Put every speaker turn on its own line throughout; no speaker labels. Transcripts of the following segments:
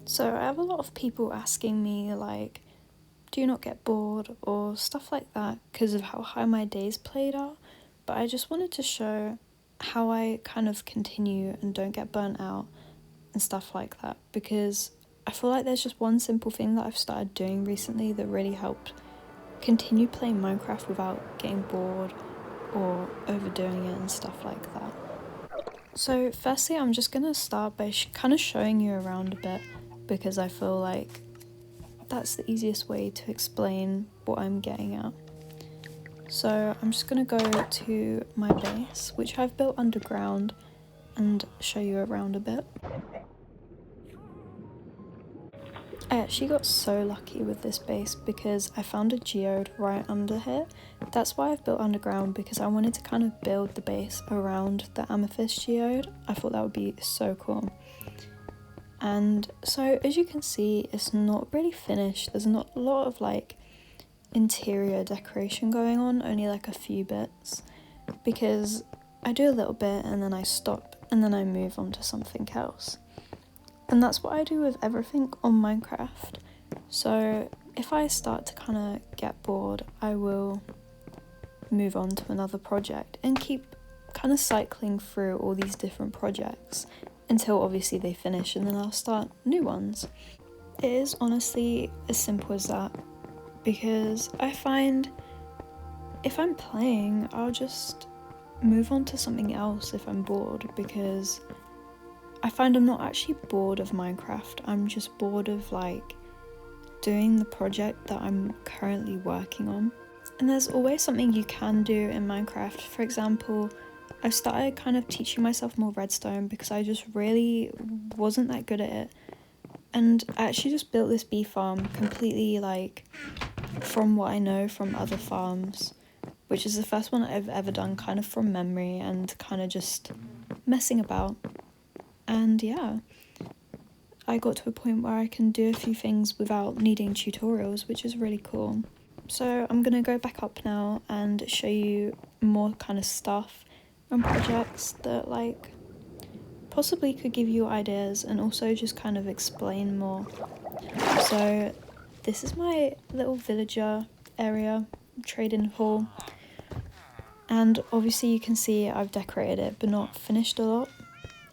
So I have a lot of people asking me like, do you not get bored or stuff like that because of how my days played out, but I just wanted to show how I kind of continue and don't get burnt out and stuff like that, because I feel like there's just one simple thing that I've started doing recently that really helped continue playing Minecraft without getting bored or overdoing it and stuff like that. So firstly, I'm just gonna start by kind of showing you around a bit, because I feel like that's the easiest way to explain what I'm getting at. So I'm just gonna go to my base, which I've built underground, and show you around a bit. I actually got so lucky with this base because I found a geode right under here. That's why I've built underground, because I wanted to kind of build the base around the amethyst geode. I thought that would be so cool. And so as you can see, it's not really finished. There's not a lot of like interior decoration going on, only like a few bits, because I do a little bit and then I stop and then I move on to something else. And that's what I do with everything on Minecraft. So if I start to kind of get bored, I will move on to another project and keep kind of cycling through all these different projects until obviously they finish, and then I'll start new ones. It is honestly as simple as that, because I find if I'm playing, I'll just move on to something else if I'm bored, because I find I'm not actually bored of Minecraft, I'm just bored of like doing the project that I'm currently working on. And there's always something you can do in Minecraft. For example, I've started kind of teaching myself more redstone because I just really wasn't that good at it. And I actually just built this bee farm completely like from what I know from other farms, which is the first one I've ever done kind of from memory and kind of just messing about. And yeah, I got to a point where I can do a few things without needing tutorials, which is really cool. So I'm gonna go back up now and show you more kind of stuff and projects that like possibly could give you ideas and also just kind of explain more. So this is my little villager area, trading hall, and obviously you can see I've decorated it but not finished a lot.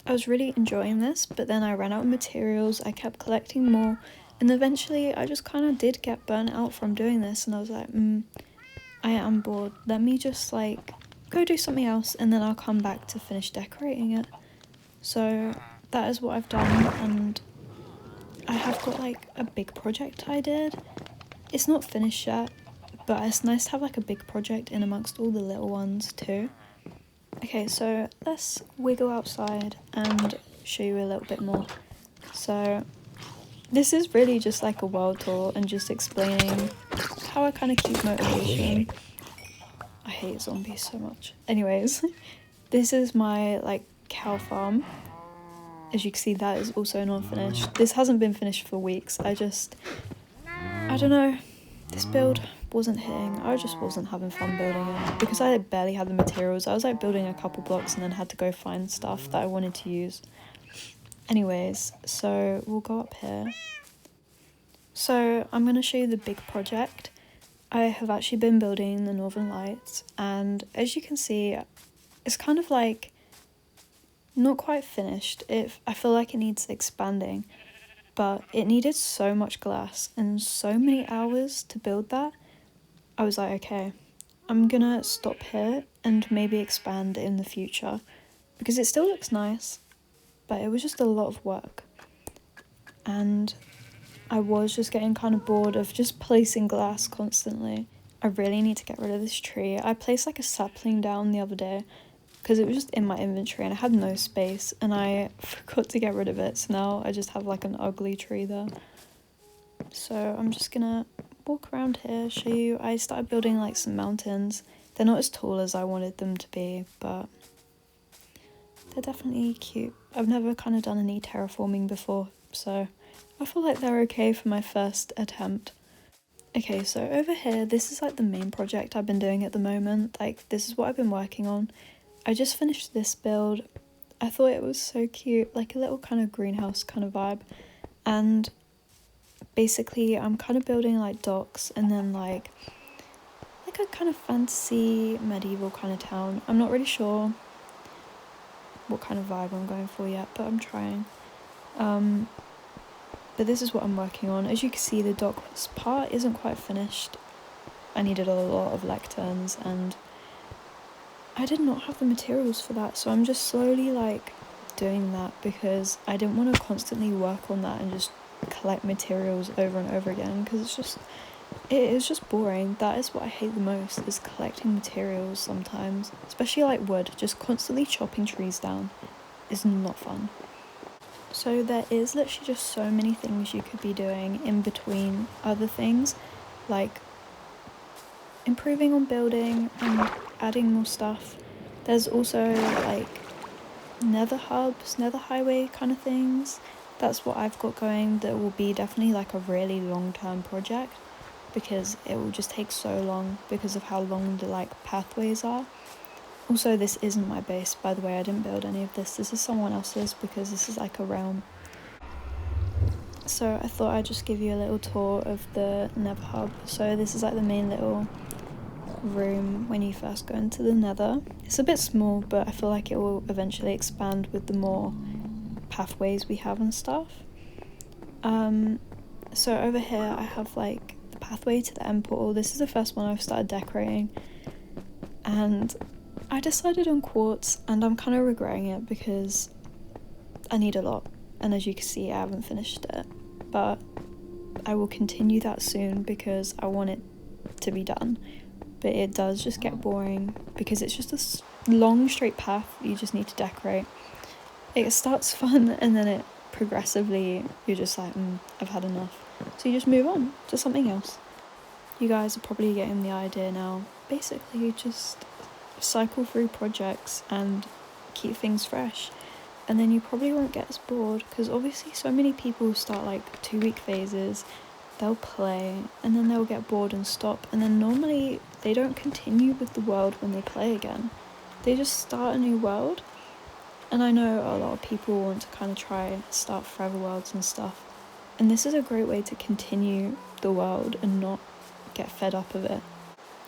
I was really enjoying this, but then I ran out of materials, I kept collecting more, and eventually I just kind of did get burnt out from doing this, and I was like, I am bored, let me just like go do something else and then I'll come back to finish decorating it. So that is what I've done, and I have got like a big project I did. It's not finished yet, but it's nice to have like a big project in amongst all the little ones too. Okay, so let's wiggle outside and show you a little bit more. So this is really just like a world tour and just explaining how I kind of keep motivation. I hate zombies so much. Anyways, this is my like cow farm. As you can see, that is also not finished. This hasn't been finished for weeks. I don't know, this build wasn't hitting. I just wasn't having fun building it because I barely had the materials. I was like building a couple blocks and then had to go find stuff that I wanted to use. Anyways, so we'll go up here. So I'm going to show you the big project. I have actually been building the Northern Lights, and as you can see, it's kind of like not quite finished. I feel like it needs expanding, but it needed so much glass and so many hours to build that. I was like, okay, I'm gonna stop here and maybe expand in the future, because it still looks nice, but it was just a lot of work. And I was just getting kind of bored of just placing glass constantly. I really need to get rid of this tree. I placed like a sapling down the other day because it was just in my inventory and I had no space, and I forgot to get rid of it, so now I just have like an ugly tree there. So I'm just gonna walk around here, show you. I started building like some mountains. They're not as tall as I wanted them to be, but they're definitely cute. I've never kind of done any terraforming before, so I feel like they're okay for my first attempt. Okay, so over here, this is like the main project I've been doing at the moment. Like, this is what I've been working on. I just finished this build. I thought it was so cute, like a little kind of greenhouse kind of vibe. And basically I'm kind of building like docks and then like a kind of fantasy medieval kind of town. I'm not really sure what kind of vibe I'm going for yet, but I'm trying. But this is what I'm working on. As you can see, the docks part isn't quite finished. I needed a lot of lecterns and I did not have the materials for that, so I'm just slowly like doing that because I didn't want to constantly work on that and just collect materials over and over again, because it is just boring. That is what I hate the most, is collecting materials sometimes, especially like wood. Just constantly chopping trees down is not fun. So there is literally just so many things you could be doing in between other things, like improving on building and adding more stuff. There's also like nether hubs, nether highway kind of things. That's what I've got going. That will be definitely like a really long-term project, because it will just take so long because of how long the like pathways are. Also, this isn't my base, by the way. I didn't build any of this. This is someone else's, because this is like a realm. So I thought I'd just give you a little tour of the nether hub. So this is like the main little room when you first go into the nether. It's a bit small, but I feel like it will eventually expand with the more pathways we have and stuff. So over here I have like the pathway to the end portal. This is the first one I've started decorating, and I decided on quartz, and I'm kind of regretting it because I need a lot, and as you can see I haven't finished it, but I will continue that soon because I want it to be done. But it does just get boring because it's just a long straight path you just need to decorate. It starts fun and then it progressively, you're just like, I've had enough. So you just move on to something else. You guys are probably getting the idea now. Basically, you just cycle through projects and keep things fresh. And then you probably won't get as bored, because obviously so many people start like 2-week phases, they'll play and then they'll get bored and stop, and then normally they don't continue with the world when they play again. They just start a new world. And I know a lot of people want to kind of try start forever worlds and stuff, and this is a great way to continue the world and not get fed up of it.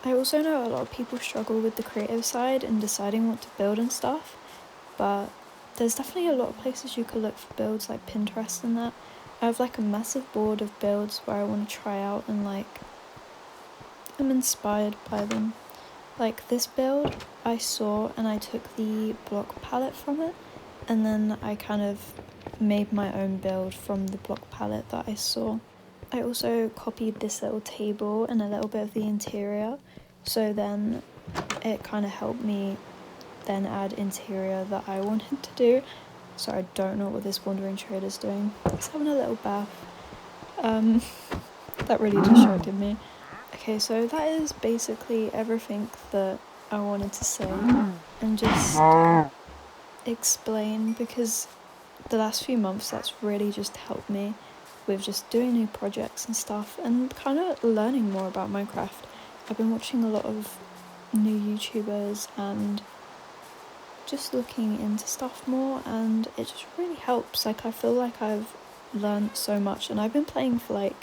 I also know a lot of people struggle with the creative side and deciding what to build and stuff, but there's definitely a lot of places you could look for builds, like Pinterest and that. I have like a massive board of builds where I want to try out, and like I'm inspired by them. Like this build I saw and I took the block palette from it, and then I kind of made my own build from the block palette that I saw. I also copied this little table and a little bit of the interior, so then it kind of helped me then add interior that I wanted to do. So I don't know what this wandering trader's doing. He's having a little bath. That really distracted me. Okay, so that is basically everything that I wanted to say and just explain, because the last few months that's really just helped me with just doing new projects and stuff and kind of learning more about Minecraft. I've been watching a lot of new YouTubers and just looking into stuff more, and it just really helps. Like, I feel like I've learned so much, and I've been playing for like,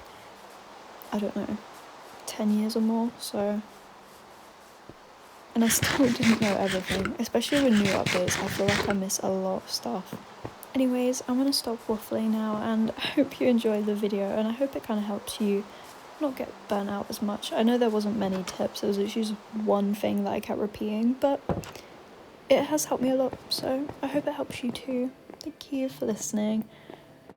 I don't know, 10 years or more, so, and I still didn't know everything, especially with new updates. I feel like I miss a lot of stuff. Anyways, I'm gonna stop waffling now, and I hope you enjoyed the video, and I hope it kind of helps you not get burnt out as much. I know there wasn't many tips, it was literally just one thing that I kept repeating, but it has helped me a lot, so I hope it helps you too. Thank you for listening.